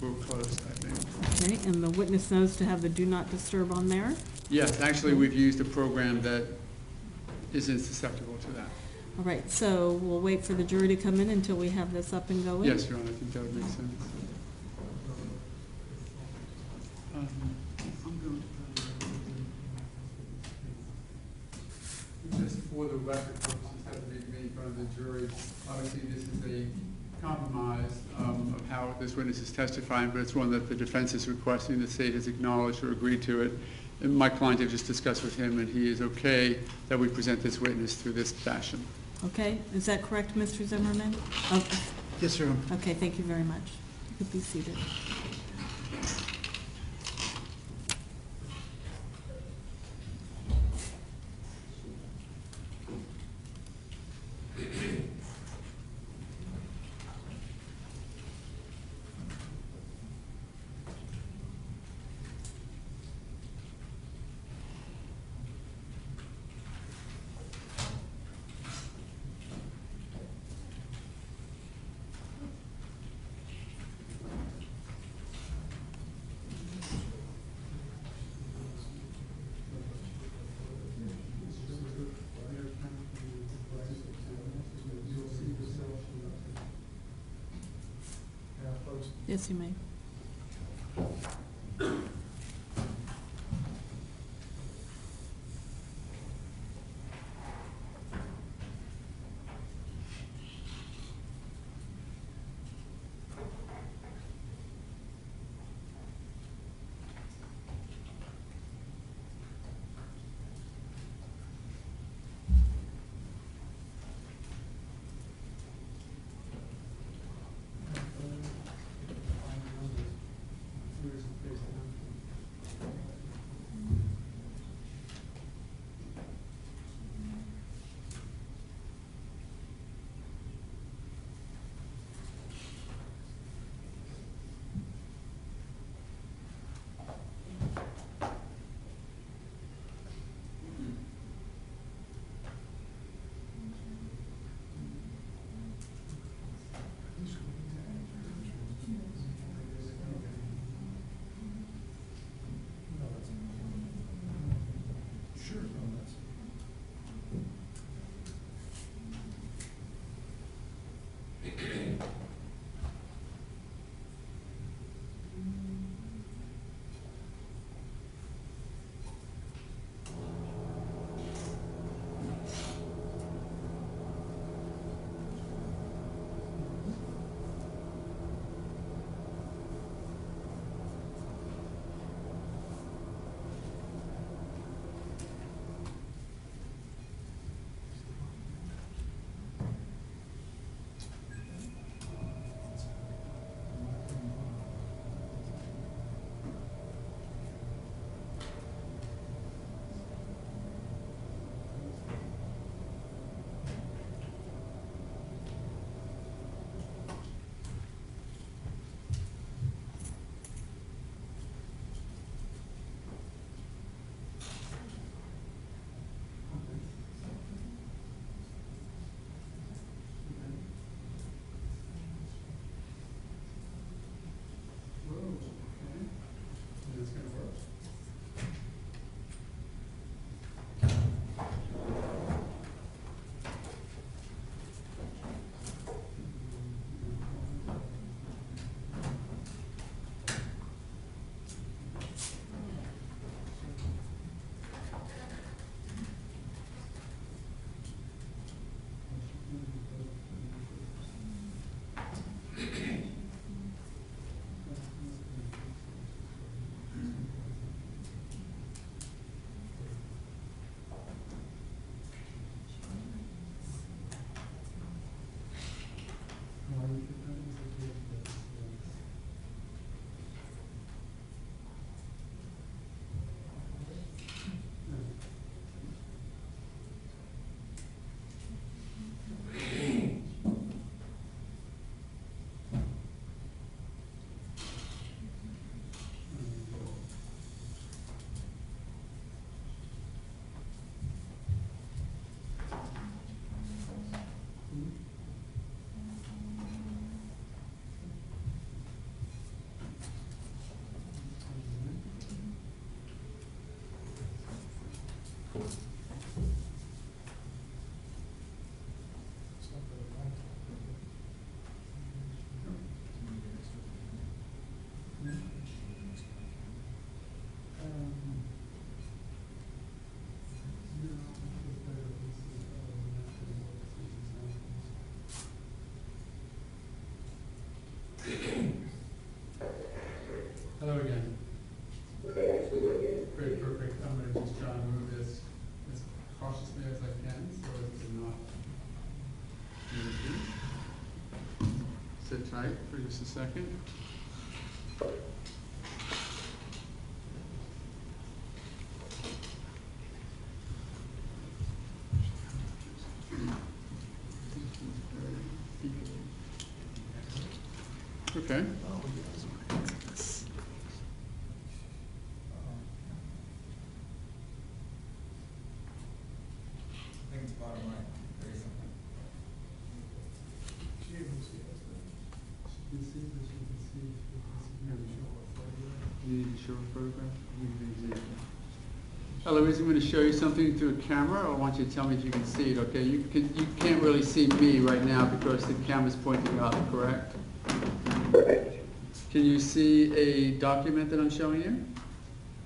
we're close, I think. Okay, and the witness knows to have the do not disturb on there? Yes, actually, we've used a program that isn't susceptible to that. All right, so we'll wait for the jury to come in until we have this up and going? Yes, Your Honor, I think that would make sense. I'm going to just for the record purposes, have to be made in front of the jury. Obviously, this is a compromise of how this witness is testifying, but it's one that the defense is requesting. The state has acknowledged or agreed to it. And my client have just discussed with him, and he is okay that we present this witness through this fashion. Okay, is that correct, Mr. Zimmerman? Okay. Yes, Your Honor. Okay, thank you very much. You could be seated. Yes, you may. tight for just a second. Okay. You need to show a photograph? Eloise, I'm going to show you something through a camera. I want you to tell me if you can see it, okay? You can't really see me right now because the camera's pointing up, correct? Correct. Can you see a document that I'm showing you?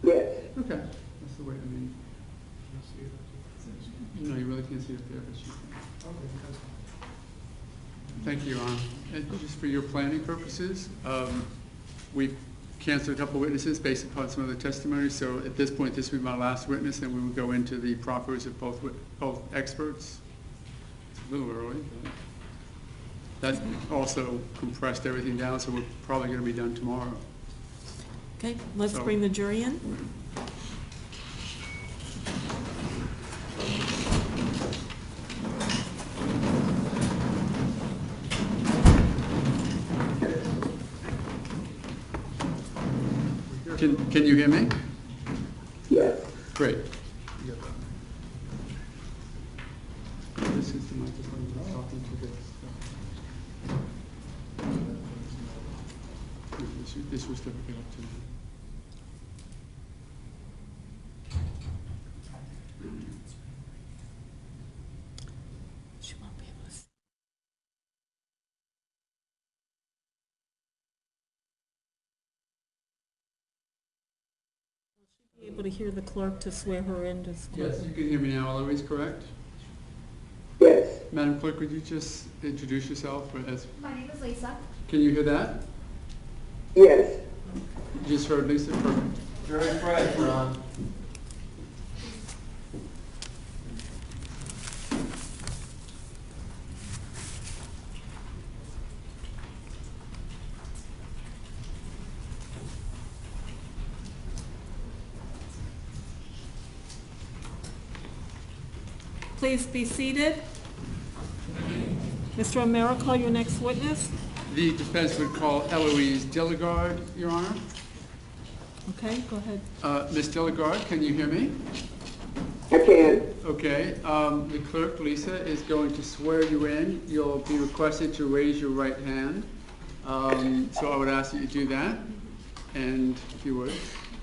Yes. Okay. That's the way, I mean. No, you really can't see it there, but you can. Thank you, Ron. And just for your planning purposes, we've canceled a couple witnesses based upon some of the testimony, so at this point, this will be my last witness, and we will go into the proffers of both experts. It's a little early, but that also compressed everything down, so we're probably going to be done tomorrow. Okay, let's So- bring the jury in. Can you hear me? Yes. Great. This is the microphone we're talking to this. This was to pick up to. She won't be able to see. Be able to hear the clerk to swear her in. Yes, you can hear me now, Eloise, correct? Yes. Madam Clerk, would you just introduce yourself as, My name is Lisa. can you hear that? Yes. You just heard Lisa, perfect. Very fresh, Ron. Please be seated. Mr. O'Meara, call your next witness. The defense would call Eloise Dilligard, Your Honor. Okay, go ahead. Ms. Dilligard, can you hear me? I can. Okay, the clerk, Lisa, is going to swear you in. You'll be requested to raise your right hand. So I would ask that you do that, and if you would.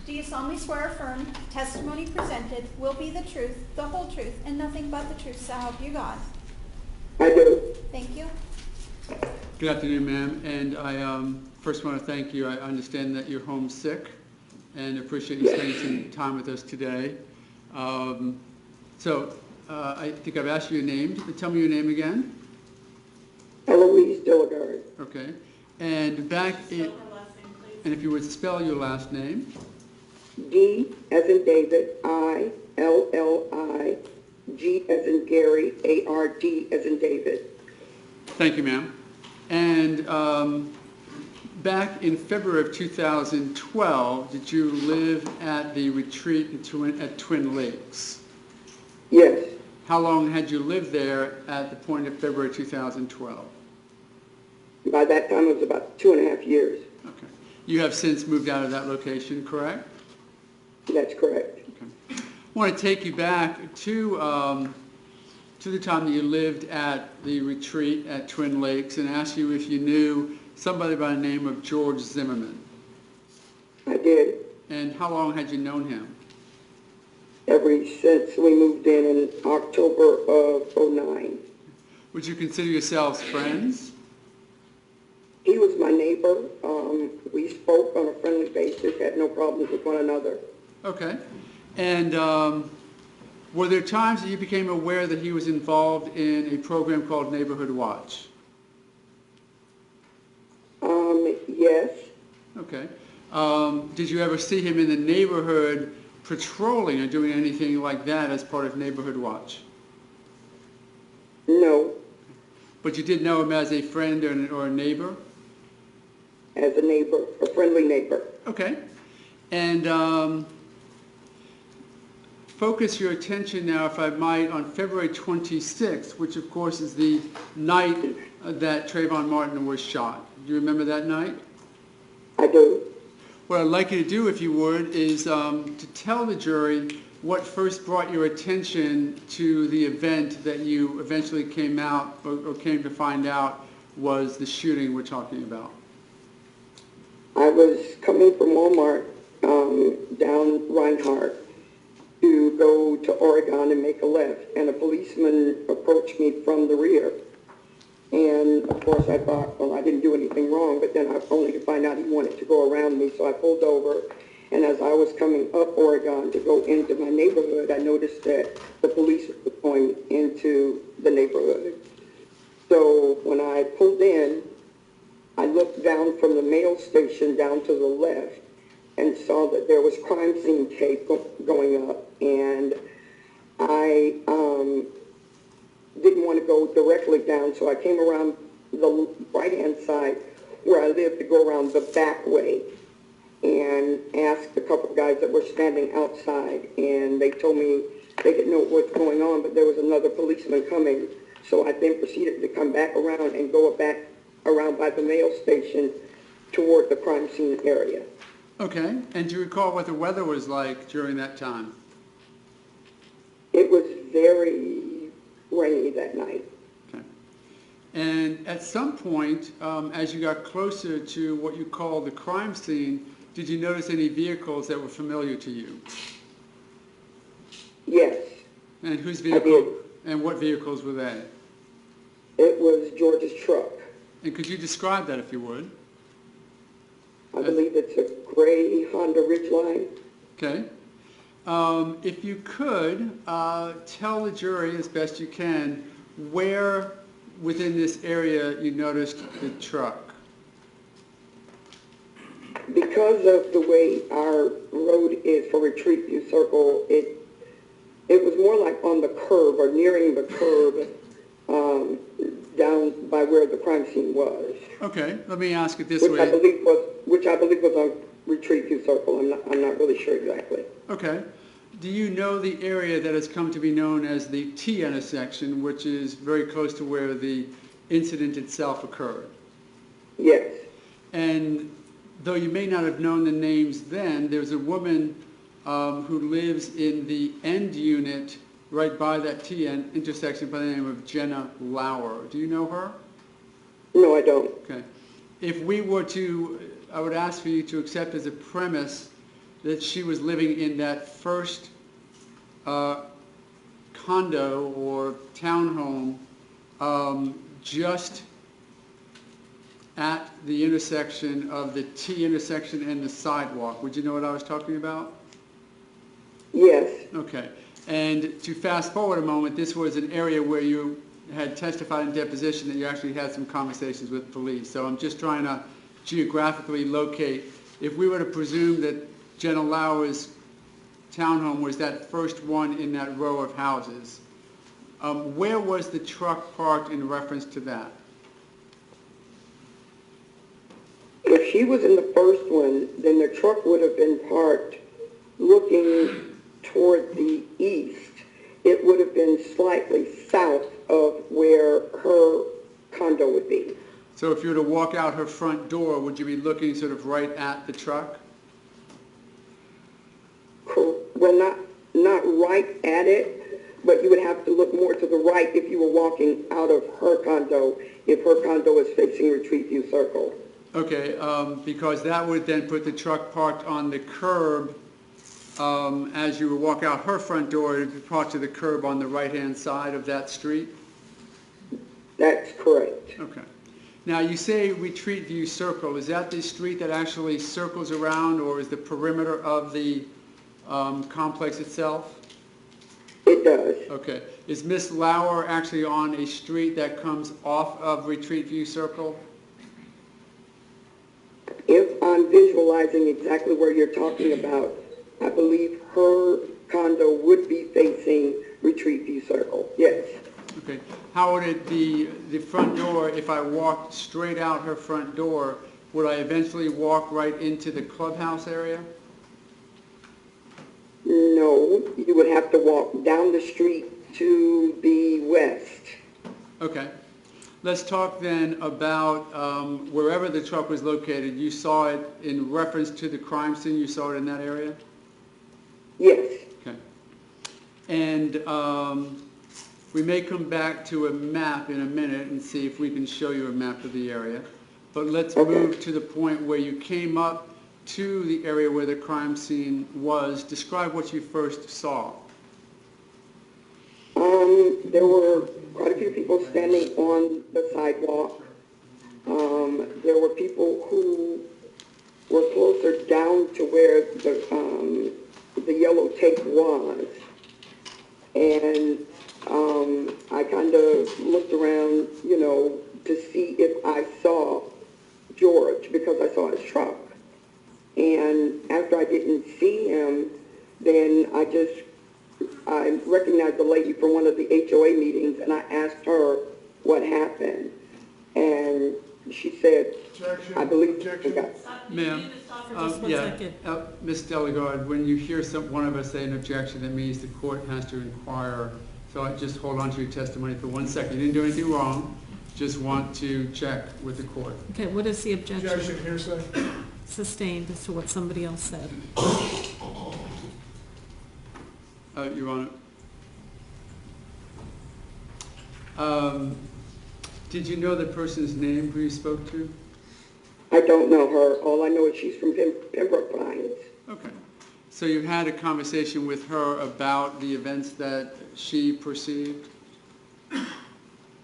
Do you solemnly swear or affirm testimony presented will be the truth, the whole truth, and nothing but the truth, so help you God? I do. Thank you. Good afternoon, ma'am, and I first want to thank you. I understand that you're homesick, and appreciate you spending some time with us today. I think I've asked you your name. Tell me your name again. Eloise Dilligard. Okay, and and if you would spell your last name. D as in David, I-L-L-I, G as in Gary, A-R-D as in David. Thank you, ma'am. And back in February of 2012, did you live at the retreat at Twin Lakes? Yes. How long had you lived there at the point of February 2012? By that time, it was about 2.5 years. Okay. You have since moved out of that location, correct? That's correct. Okay. I want to take you back to the time that you lived at the retreat at Twin Lakes and ask you if you knew somebody by the name of George Zimmerman. I did. And how long had you known him? Ever since we moved in October of '09. Would you consider yourselves friends? He was my neighbor. We spoke on a friendly basis, had no problems with one another. Okay. And were there times that you became aware that he was involved in a program called Neighborhood Watch? Yes. Okay. Did you ever see him in the neighborhood patrolling or doing anything like that as part of Neighborhood Watch? No. But you did know him as a friend or a neighbor? as a neighbor, a friendly neighbor. Okay. And focus your attention now, if I might, on February 26th, which of course is the night that Trayvon Martin was shot. Do you remember that night? I do. What I'd like you to do, if you would, is to tell the jury what first brought your attention to the event that you eventually came out or came to find out was the shooting we're talking about. I was coming from Walmart down Reinhardt to go to Oregon and make a left, and a policeman approached me from the rear. And of course I thought, well, I didn't do anything wrong, but then I only to find out he wanted to go around me, so I pulled over. And as I was coming up Oregon to go into my neighborhood, I noticed that the police were going into the neighborhood. So when I pulled in, I looked down from the mail station down to the left and saw that there was crime scene tape going up, and I didn't want to go directly down, so I came around the right-hand side where I live to go around the back way and asked a couple of guys that were standing outside, and they told me they didn't know what's going on, but there was another policeman coming. So I then proceeded to come back around and go back around by the mail station toward the crime scene area. Okay. And do you recall what the weather was like during that time? It was very rainy that night. Okay. And at some point, as you got closer to what you call the crime scene, did you notice any vehicles that were familiar to you? Yes. And whose I vehicle? did. And what vehicles were they? It was George's truck. And could you describe that if you would? I believe it's a gray Honda Ridgeline. Okay. If you could, tell the jury as best you can where within this area you noticed the truck. Because of the way our road is for Retreat View Circle, it was more like on the curb or nearing the curb down by where the crime scene was. Okay, let me ask it this Which way. I believe was on Retreat View Circle. I'm not really sure exactly. Okay. Do you know the area that has come to be known as the T intersection, which is very close to where the incident itself occurred? Yes. And though you may not have known the names then, there's a woman who lives in the end unit right by that T intersection by the name of Jenna Lauer. Do you know her? No, I don't. Okay. If we were to, I would ask for you to accept as a premise that she was living in that first condo or townhome just at the intersection of the T intersection and the sidewalk. Would you know what I was talking about? Yes. Okay. And to fast forward a moment, this was an area where you had testified in deposition that you actually had some conversations with police. So I'm just trying to geographically locate. If we were to presume that Jenna Lauer's townhome was that first one in that row of houses, where was the truck parked in reference to that? If she was in the first one, then the truck would have been parked looking toward the east. It would have been slightly south of where her condo would be. So if you were to walk out her front door, would you be looking sort of right at the truck? Well, not right at it, but you would have to look more to the right if you were walking out of her condo, if her condo is facing Retreat View Circle. Okay, because that would then put the truck parked on the curb as you would walk out her front door. It would be parked to the curb on the right-hand side of that street? That's correct. Okay. Now, you say Retreat View Circle. Is that the street that actually circles around, or is the perimeter of the complex itself? It does. Okay. Is Miss Lauer actually on a street that comes off of Retreat View Circle? If I'm visualizing exactly where you're talking about, I believe her condo would be facing Retreat View Circle. Yes. Okay. How would it be, the front door, if I walked straight out her front door, would I eventually walk right into the clubhouse area? No, you would have to walk down the street to the west. Okay. Let's talk then about wherever the truck was located. You saw it in reference to the crime scene? You saw it in that area? Yes. Okay. And we may come back to a map in a minute and see if we can show you a map of the area. But let's move to the point where you came up to the area where the crime scene was. Describe what you first saw. There were quite a few people standing on the sidewalk. There were people who were closer down to where the yellow tape was. And I kind of looked around, you know, to see if I saw George, because I saw his truck. And after I didn't see him, then I recognized the lady from one of the HOA meetings, and I asked her what happened. And she said, I believe, Ma'am, Just one second. Ms. Delegard, when you hear one of us say an objection, that means the court has to inquire. So I just hold on to your testimony for 1 second. You didn't do anything wrong. Just want to check with the court. Okay, what is the objection? Objection, hearsay. Sustained as to what somebody else said. Your Honor. Did you know the person's name who you spoke to? I don't know her. All I know is she's from Pembroke Pines. Okay. So you had a conversation with her about the events that she perceived?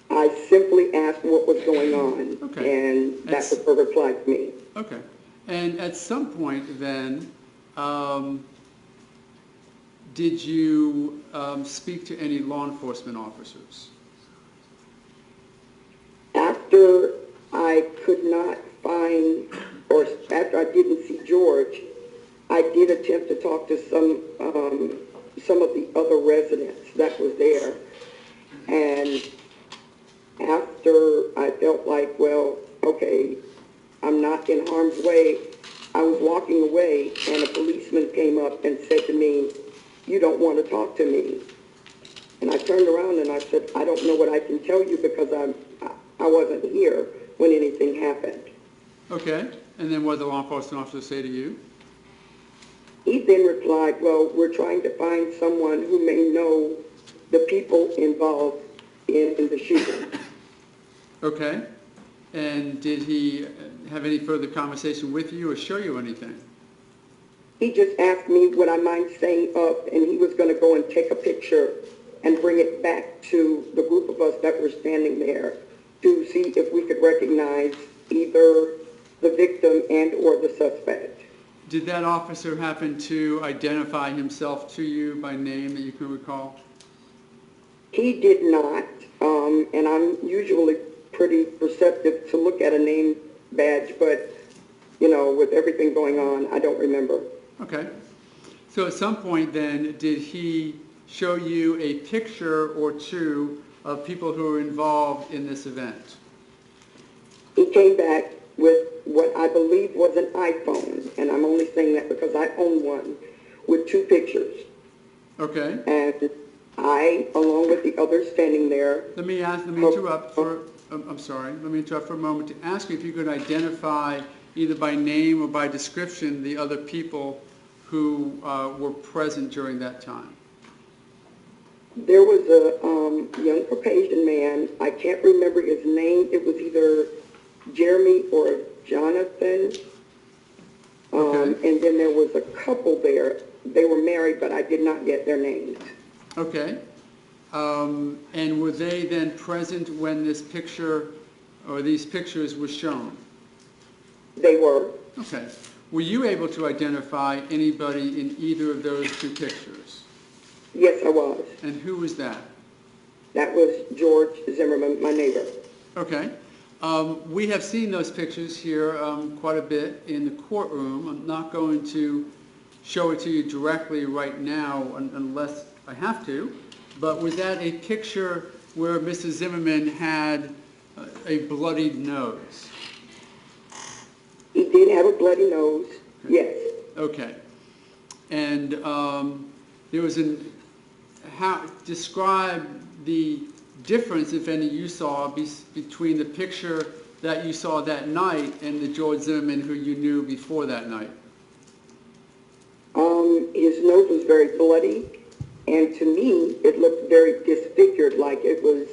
I simply asked what was going on, Okay. and that was her reply to me. Okay. And at some point then, did you speak to any law enforcement officers? After I could not find, or after I didn't see George, I did attempt to talk to some of the other residents that was there. And after I felt like, well, okay, I'm not in harm's way, I was walking away and a policeman came up and said to me, "You don't want to talk to me." And I turned around and I said, "I don't know what I can tell you because I wasn't here when anything happened." Okay. And then what did the law enforcement officer say to you? He then replied, "Well, we're trying to find someone who may know the people involved in the shooting." Okay. And did he have any further conversation with you or show you anything? He just asked me would I mind staying up, and he was going to go and take a picture and bring it back to the group of us that were standing there to see if we could recognize either the victim and or the suspect. Did that officer happen to identify himself to you by name that you can recall? He did not, and I'm usually pretty perceptive to look at a name badge, but, you know, with everything going on, I don't remember. Okay. So at some point then, did he show you a picture or two of people who were involved in this event? He came back with what I believe was an iPhone, and I'm only saying that because I own one, with 2 pictures. Okay. And I, along with the others standing there... Let me interrupt for a moment to ask you if you could identify either by name or by description the other people who were present during that time. There was a young Caucasian man. I can't remember his name. It was either Jeremy or Jonathan. Okay. And then there was a couple there. They were married, but I did not get their names. Okay. And were they then present when this picture or these pictures were shown? They were. Okay. Were you able to identify anybody in either of those 2 pictures? Yes, I was. And who was that? That was George Zimmerman, my neighbor. Okay. We have seen those pictures here quite a bit in the courtroom. I'm not going to show it to you directly right now unless I have to, but was that a picture where Mrs. Zimmerman had a bloodied nose? did have a bloody nose, yes. Okay. And there was describe the difference, if any, you saw between the picture that you saw that night and the George Zimmerman who you knew before that night. His nose was very bloody, and to me, it looked very disfigured, like it was,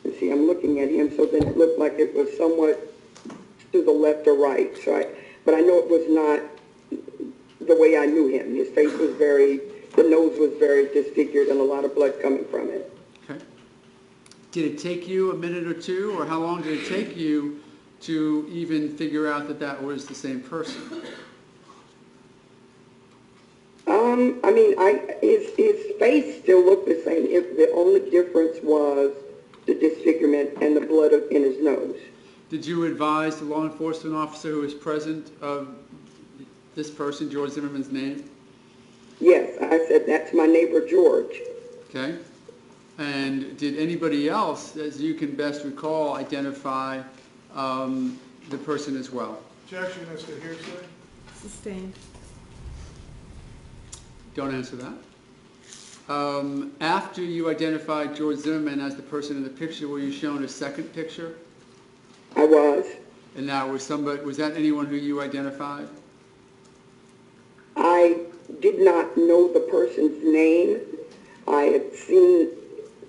let's see, I'm looking at him, so then it looked like it was somewhat to the left or right, but I know it was not the way I knew him. His face was the nose was very disfigured and a lot of blood coming from it. Okay. Did it take you a minute or two, or how long did it take you to even figure out that that was the same person? I mean, his face still looked the same. The only difference was the disfigurement and the blood in his nose. Did you advise the law enforcement officer who was present of this person, George Zimmerman's name? Yes, I said, that's my neighbor George. Okay. And did anybody else, as you can best recall, identify the person as well? Objection as to hearsay. Sustained. Don't answer that. After you identified George Zimmerman as the person in the picture, were you shown a second picture? I was. And that was that anyone who you identified? I did not know the person's name. I had seen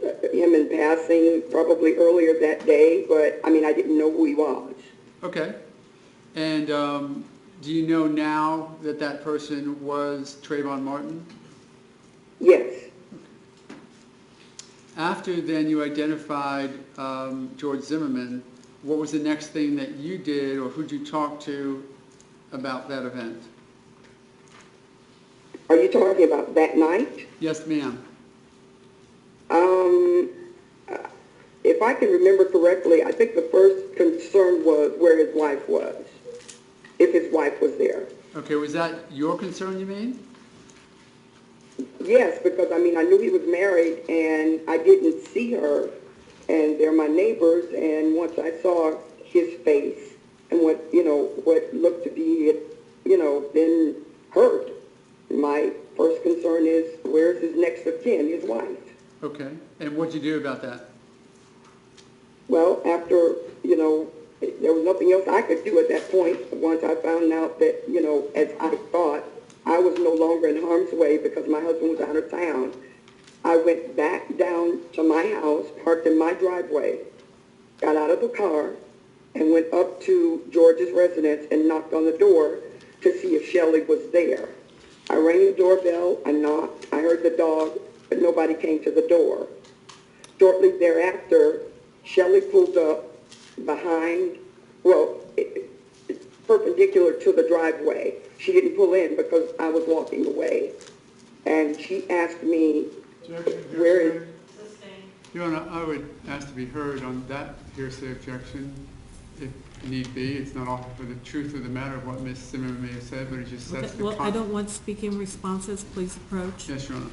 him in passing probably earlier that day, but I mean, I didn't know who he was. Okay. And do you know now that that person was Trayvon Martin? Yes. After then you identified George Zimmerman, what was the next thing that you did, or who'd you talk to about that event? Are you talking about that night? Yes, ma'am. If I can remember correctly, I think the first concern was where his wife was, if his wife was there. Okay, was that your concern, you mean? Yes, because I mean, I knew he was married and I didn't see her, and they're my neighbors, and once I saw his face and what looked to be, been hurt, my first concern is, where's his next of kin, his wife? Okay, and what'd you do about that? Well, after, there was nothing else I could do at that point. Once I found out that, as I thought, I was no longer in harm's way because my husband was out of town, I went back down to my house, parked in my driveway, got out of the car, and went up to George's residence and knocked on the door to see if Shelley was there. I rang the doorbell, I knocked, I heard the dog, but nobody came to the door. Shortly thereafter, Shelley pulled up behind, perpendicular to the driveway. She didn't pull in because I was walking away. And she asked me, Objection, where is... hearsay. Your Honor, I would ask to be heard on that hearsay objection, if need be. It's not all for the truth of the matter of what Ms. Zimmerman may have said, but it just sets the... Well, I don't want speaking responses. Please approach. Yes, Your Honor.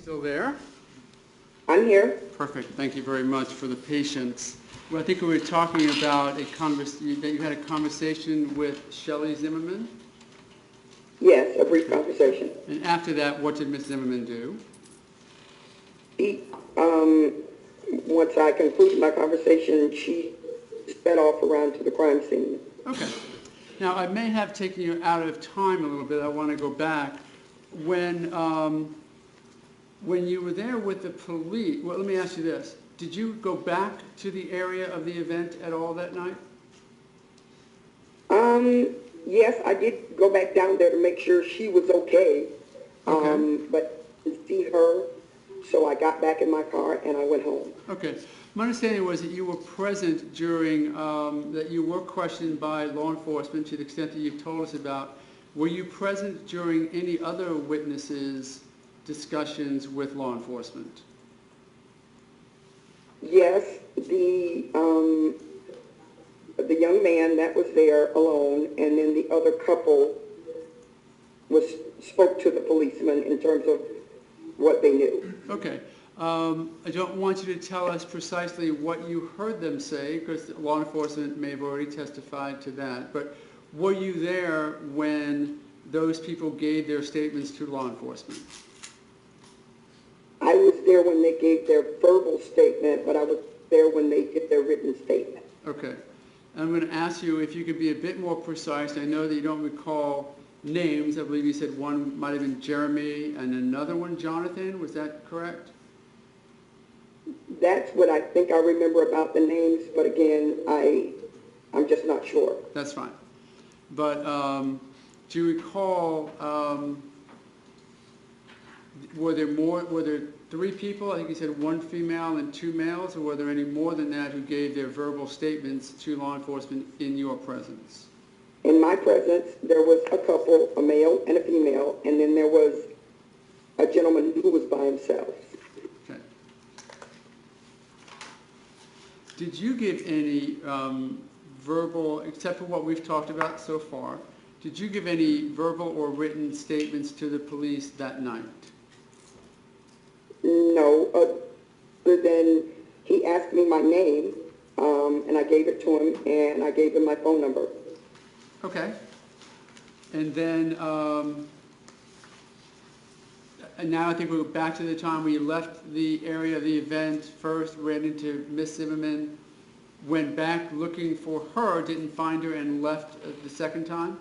still there? I'm here. Perfect. Thank you very much for the patience. Well, I think we were talking about that you had a conversation with Shelley Zimmerman. Yes, a brief conversation. And after that, what did Ms. Zimmerman do? She, once I concluded my conversation, she sped off around to the crime scene. Okay. Now, I may have taken you out of time a little bit. I want to go back. When you were there with the police, well, let me ask you this. Did you go back to the area of the event at all that night? Yes, I did go back down there to make sure she was okay. Okay. But to see her, so I got back in my car and I went home. Okay. My understanding was that you were present during, that you were questioned by law enforcement to the extent that you've told us about. Were you present during any other witnesses' discussions with law enforcement? Yes, the young man that was there alone, and then the other couple spoke to the policeman in terms of what they knew. Okay. I don't want you to tell us precisely what you heard them say, because law enforcement may have already testified to that, but were you there when those people gave their statements to law enforcement? I was there when they gave their verbal statement, but I was there when they did their written statement. Okay. I'm going to ask you if you could be a bit more precise. I know that you don't recall names. I believe you said one might have been Jeremy and another one Jonathan. Was that correct? That's what I think I remember about the names, but again, I'm just not sure. That's fine. But do you recall, were there three people? I think you said one female and two males, or were there any more than that who gave their verbal statements to law enforcement in your presence? In my presence, there was a couple, a male and a female, and then there was a gentleman who was by himself. Okay. Did you give any verbal, except for what we've talked about so far, did you give any verbal or written statements to the police that night? No, other than he asked me my name, and I gave it to him, and I gave him my phone number. Okay. And then, and now I think we'll go back to the time where you left the area of the event, first ran into Miss Zimmerman, went back looking for her, didn't find her, and left the second time?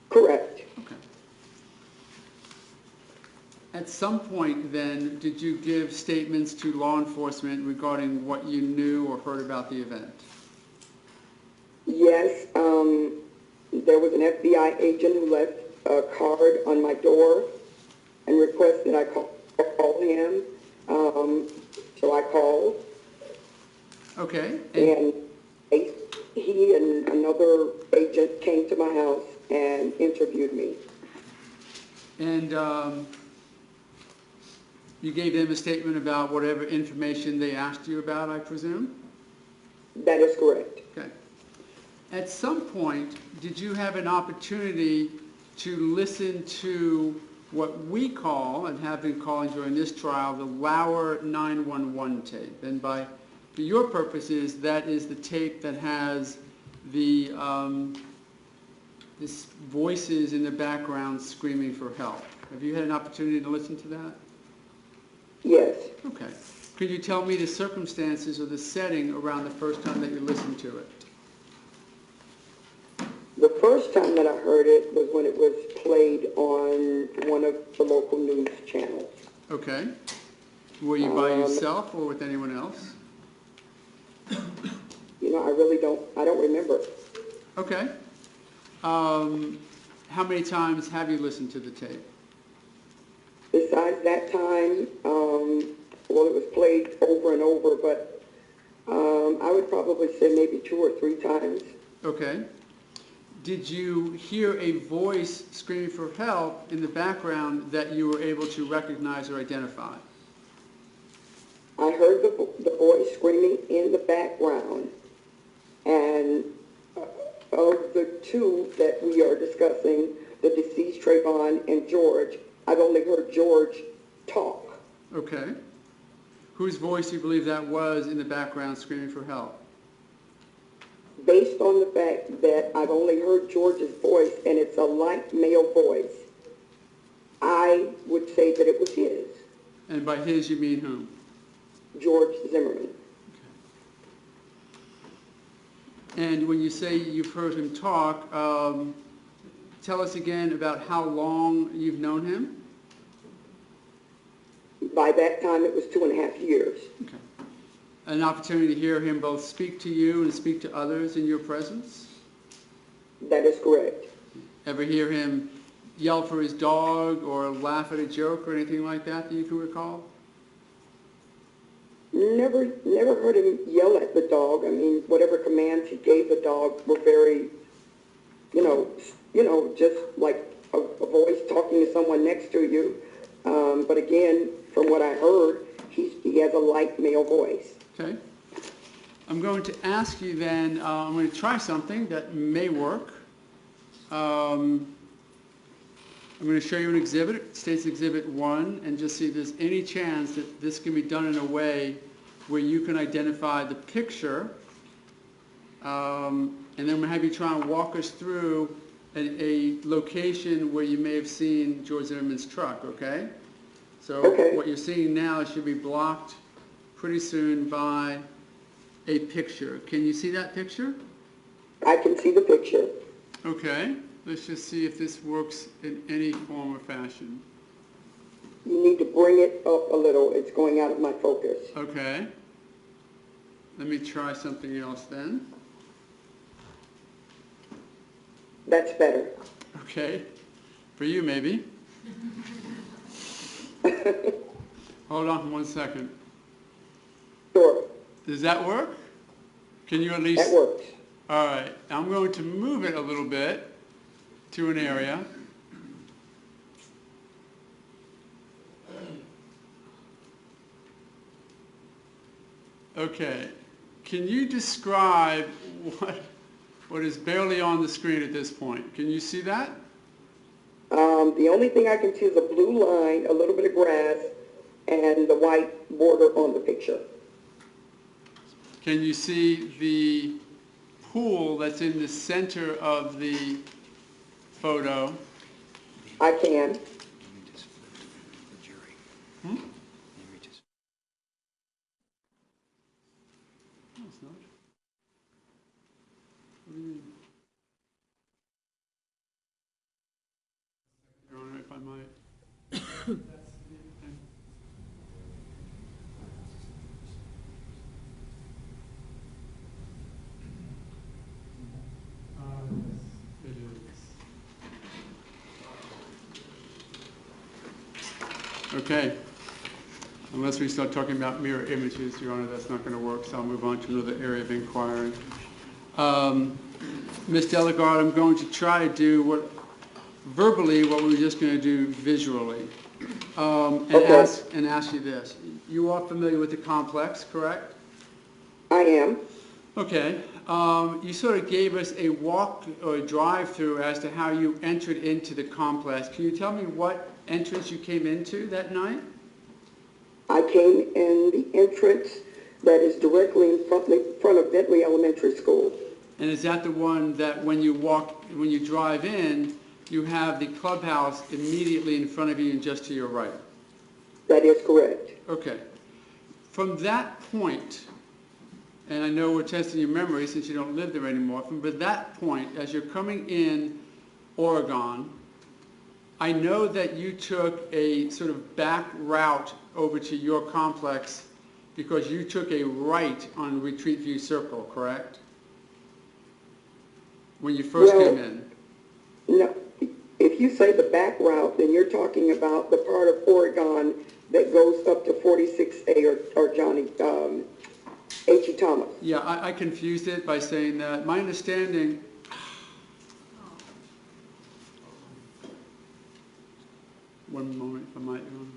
Correct. Okay. At some point then, did you give statements to law enforcement regarding what you knew or heard about the event? Yes, there was an FBI agent who left a card on my door and requested I call him. So I called. Okay. And he and another agent came to my house and interviewed me. And you gave them a statement about whatever information they asked you about, I presume? That is correct. Okay. At some point, did you have an opportunity to listen to what we call, and have been calling during this trial, the Lauer 911 tape? And for your purposes, that is the tape that has the this voices in the background screaming for help. Have you had an opportunity to listen to that? Yes. Okay. Could you tell me the circumstances or the setting around the first time that you listened to it? The first time that I heard it was when it was played on one of the local news channels. Okay. Were you by yourself or with anyone else? You know, I don't remember. Okay. How many times have you listened to the tape? Besides that time, well, it was played over and over, but I would probably say maybe 2 or 3 times. Okay. Did you hear a voice screaming for help in the background that you were able to recognize or identify? I heard the voice screaming in the background, and of the two that we are discussing, the deceased Trayvon and George, I've only heard George talk. Okay. Whose voice do you believe that was in the background screaming for help? Based on the fact that I've only heard George's voice and it's a light male voice, I would say that it was his, And by his, you mean whom? George Zimmerman. And when you say you've heard him talk, tell us again about how long you've known him? By that time, it was 2.5 years. Okay. An opportunity to hear him both speak to you and speak to others in your presence? That is correct. Ever hear him yell for his dog or laugh at a joke or anything like that you can recall? Never heard him yell at the dog. I mean, whatever commands he gave the dog were very, just like a voice talking to someone next to you. But again, from what I heard, he has a light male voice. Okay. I'm going to ask you then, I'm going to try something that may work. I'm going to show you an exhibit. It states Exhibit 1, and just see if there's any chance that this can be done in a way where you can identify the picture. And then we'll have you try and walk us through a location where you may have seen George Zimmerman's truck, okay? So Okay. What you're seeing now should be blocked pretty soon by a picture. Can you see that picture? I can see the picture. Okay. Let's just see if this works in any form or fashion. You need to bring it up a little. It's going out of my focus. Okay. Let me try something else then. That's better. Okay. For you, maybe. Hold on 1 second. Sure. Does that work? Can you at least... That works. All right. I'm going to move it a little bit to an area. Okay. Can you describe what is barely on the screen at this point? Can you see that? The only thing I can see is a blue line, a little bit of grass, and the white border on the picture. Can you see the pool that's in the center of the photo? I can. Hmm? No, it's not. What do you mean? Your Honor, if I might. It is. Okay. Unless we start talking about mirror images, Your Honor, that's not going to work, so I'll move on to another area of inquiry. Ms. Delegard, I'm going to try to do verbally what we were just going to do visually. Okay. And ask you this. You are familiar with the complex, correct? I am. Okay. You sort of gave us a walk or a drive-through as to how you entered into the complex. Can you tell me what entrance you came into that night? I came in the entrance that is directly in front of Bentley Elementary School. And is that the one that when you drive in, you have the clubhouse immediately in front of you and just to your right? That is correct. Okay. From that point, and I know we're testing your memory since you don't live there anymore, from that point, as you're coming in Oregon, I know that you took a sort of back route over to your complex because you took a right on Retreat View Circle, correct? When you first came in. No, if you say the back route, then you're talking about the part of Oregon that goes up to 46A or Johnny H.E. Thomas. Yeah, I confused it by saying that. My understanding... One moment, if I might, Your Honor.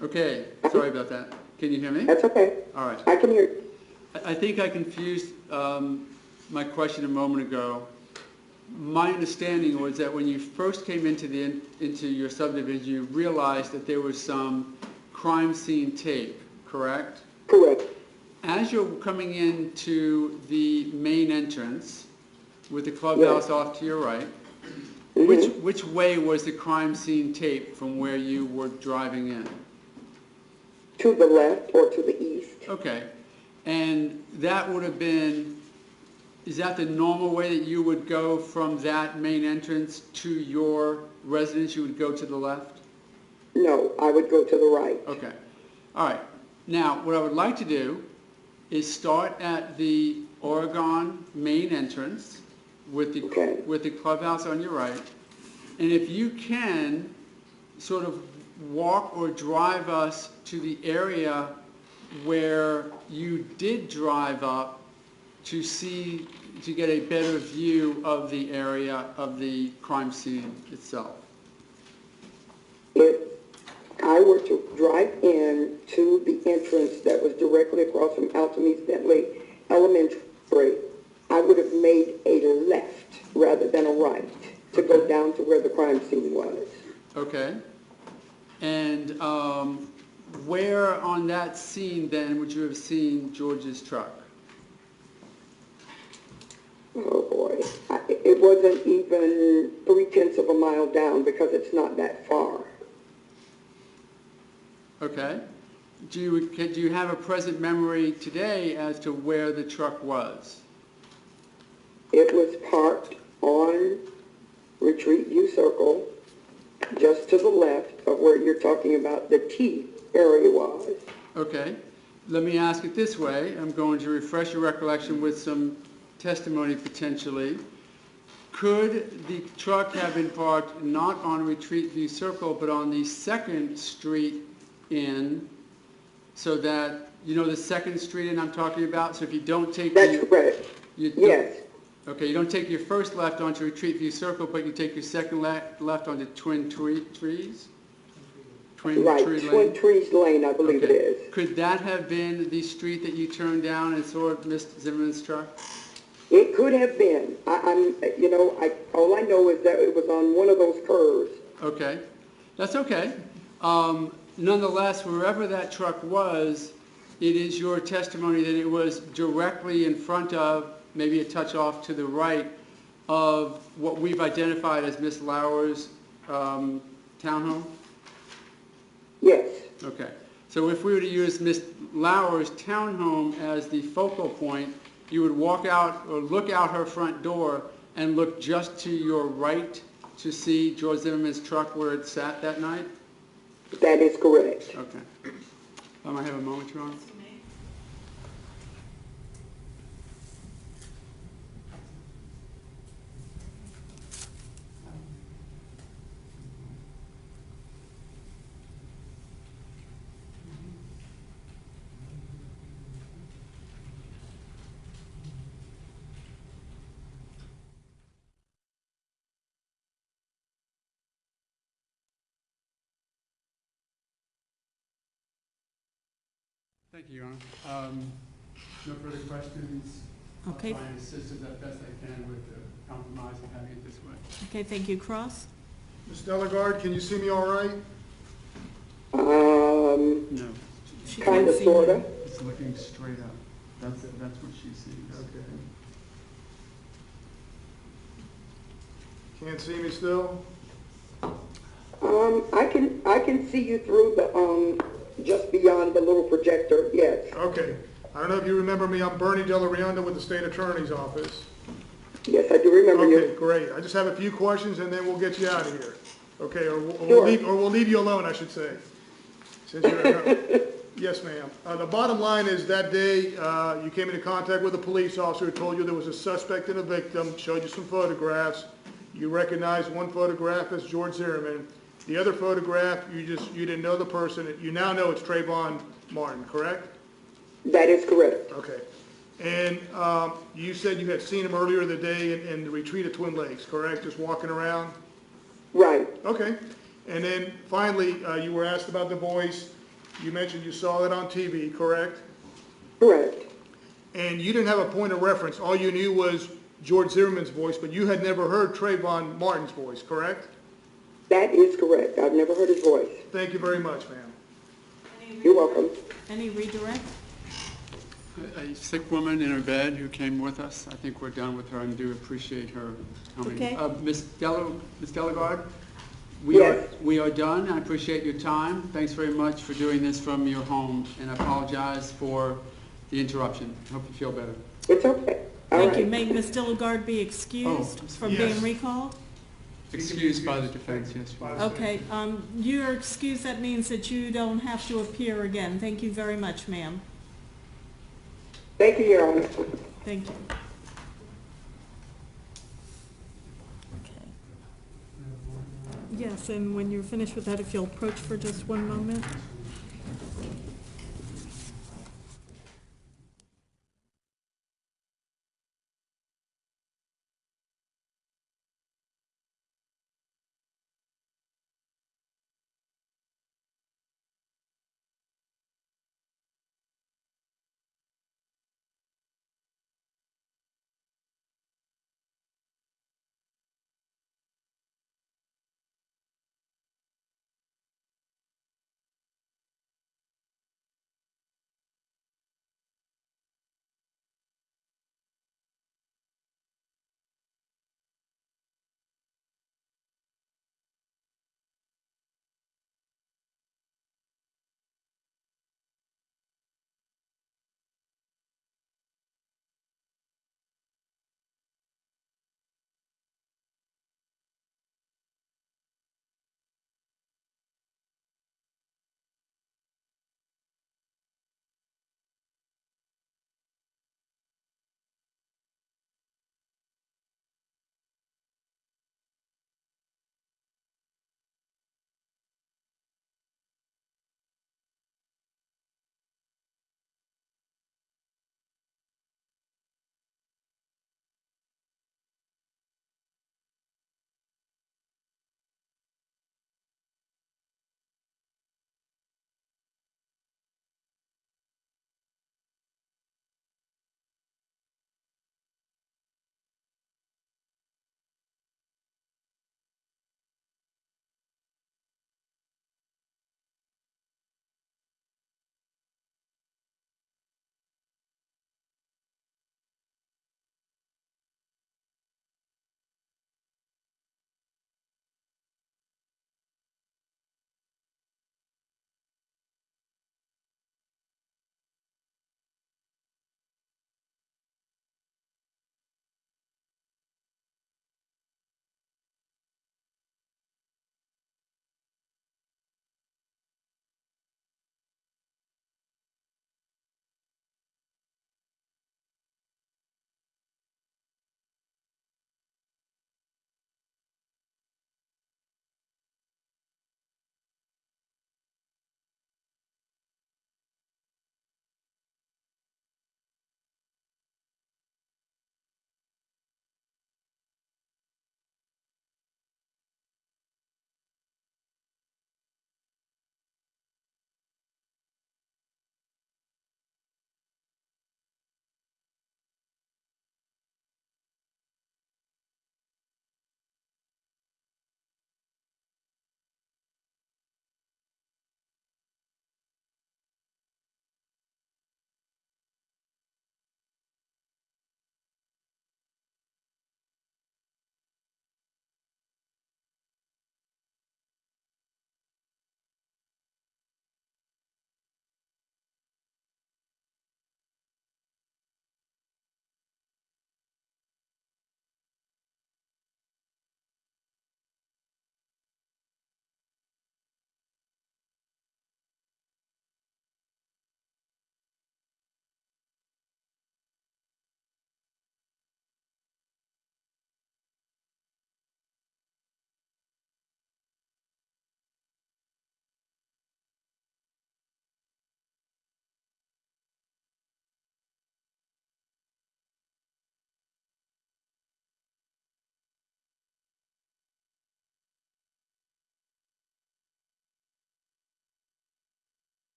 Okay, Sorry about that. Can you hear me? That's okay. All right. I can hear you. I think I confused my question a moment ago. My understanding was that when you first came into your subdivision, you realized that there was some crime scene tape, correct? Correct. As you're coming into the main entrance with the clubhouse off to your right, which way was the crime scene tape from where you were driving in? To the left or to the east. Okay. And that would have been, is that the normal way that you would go from that main entrance to your residence? You would go to the left? No, I would go to the right. Okay. All right. Now, what I would like to do is start at the Oregon main entrance with the clubhouse on your right. And if you can sort of walk or drive us to the area where you did drive up to get a better view of the area of the crime scene itself. If I were to drive in to the entrance that was directly across from Altomedes Bentley Elementary, I would have made a left rather than a right to go down to where the crime scene was. Okay. And where on that scene then would you have seen George's truck? Oh boy, it wasn't even 3/10 of a mile down because it's not that far. Okay. Do you have a present memory today as to where the truck was? It was parked on Retreat View Circle, just to the left of where you're talking about the T area was. Okay. Let me ask it this way. I'm going to refresh your recollection with some testimony potentially. Could the truck have been parked not on Retreat View Circle but on the 2nd Street in, so that, you know the 2nd Street in I'm talking about? So if you don't take That's correct. Yes. Okay, you don't take your first left onto Retreat View Circle, but you take your second left onto Twin Trees? Twin Right, Tree Lane? Twin Trees Lane, I believe it is. Could that have been the street that you turned down and saw Mr. Zimmerman's truck? It could have been. All I know is that it was on one of those curves. Okay, that's okay. Nonetheless, wherever that truck was, it is your testimony that it was directly in front of, maybe a touch off to the right, of what we've identified as Miss Lauer's townhome? Yes. Okay. So if we were to use Miss Lauer's townhome as the focal point, you would walk out or look out her front door and look just to your right to see George Zimmerman's truck where it sat that night? That is correct. Okay. I might have a moment, Your Honor. Thank you, Your Honor. No further questions? Okay. I'll try and assist as best I can with the compromise and having it this way. Okay, thank you. Cross? Ms. Delegard, can you see me all right? No. She Kind can't of, see sort you. of. It's looking straight up. That's what she sees. Okay. Can't see me still? I can see you through the, just beyond the little projector, yes. Okay. I don't know if you remember me. I'm Bernie Della Rionda with the State Attorney's Office. Yes, I do remember you. Okay, great. I just have a few questions and then we'll get you out of here. Okay, or Sure. we'll leave you alone, I should say. Since you're Yes, ma'am. The bottom line is that day you came into contact with a police officer who told you there was a suspect and a victim, showed you some photographs. You recognized one photograph as George Zimmerman. The other photograph, you didn't know the person. You now know it's Trayvon Martin, correct? That is correct. Okay. And you said you had seen him earlier the day in the retreat at Twin Lakes, correct? Just walking around? Right. Okay. And then finally, you were asked about the voice, You mentioned you saw it on TV, correct? Correct. And you didn't have a point of reference. All you knew was George Zimmerman's voice, but you had never heard Trayvon Martin's voice, correct? That is correct. I've never heard his voice. Thank you very much, ma'am. You're welcome. Any redirect? A sick woman in her bed who came with us. I think we're done with her and do appreciate her coming. Okay. Ms. Delegard, Yes. we are done. I appreciate your time. Thanks very much for doing this from your home, and I apologize for the interruption. I hope you feel better. It's okay. All Thank you. right. May Ms. Dillagard be excused Oh, from yes. being recalled? Excused by the defense, yes. you are. Okay, you're excused. That means that you don't have to appear again. Thank you very much, ma'am. Thank you, Your Honor. Thank you. Okay. Yes, and when you're finished with that, if you'll approach for just one moment.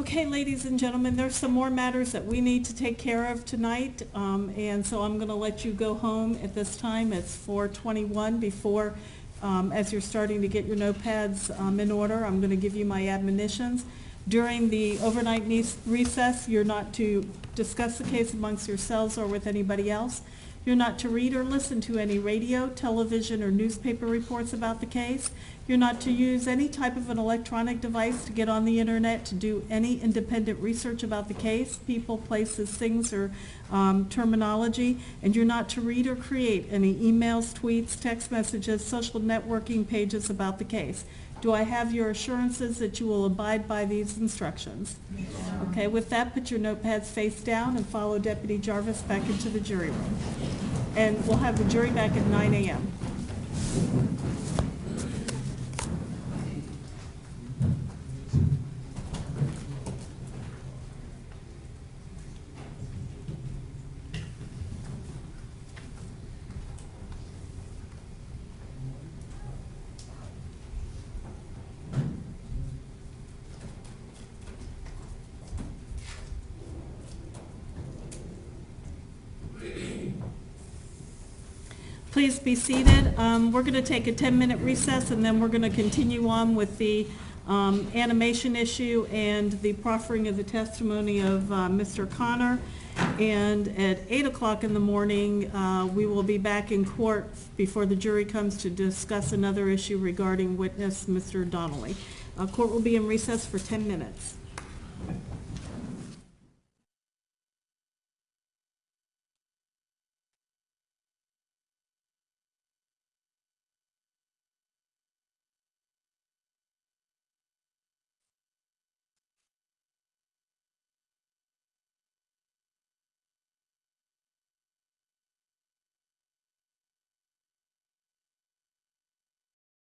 Okay, ladies and gentlemen, there's some more matters that we need to take care of tonight, and so I'm going to let you go home at this time. It's 4:21. Before, as you're starting to get your notepads in order, I'm going to give you my admonitions. During the overnight recess, you're not to discuss the case amongst yourselves or with anybody else. You're not to read or listen to any radio, television, or newspaper reports about the case. You're not to use any type of an electronic device to get on the internet to do any independent research about the case, people, places, things, or terminology. And you're not to read or create any emails, tweets, text messages, social networking pages about the case. Do I have your assurances that you will abide by these instructions? Okay, with that, put your notepads face down and follow Deputy Jarvis back into the jury room. And we'll have the jury back at 9 a.m. Please be seated. We're going to take a 10-minute recess, and then we're going to continue on with the animation issue and the proffering of the testimony of Mr. Connor. And at 8 o'clock in the morning, we will be back in court before the jury comes to discuss another issue regarding witness Mr. Donnelly. Court will be in recess for 10 minutes.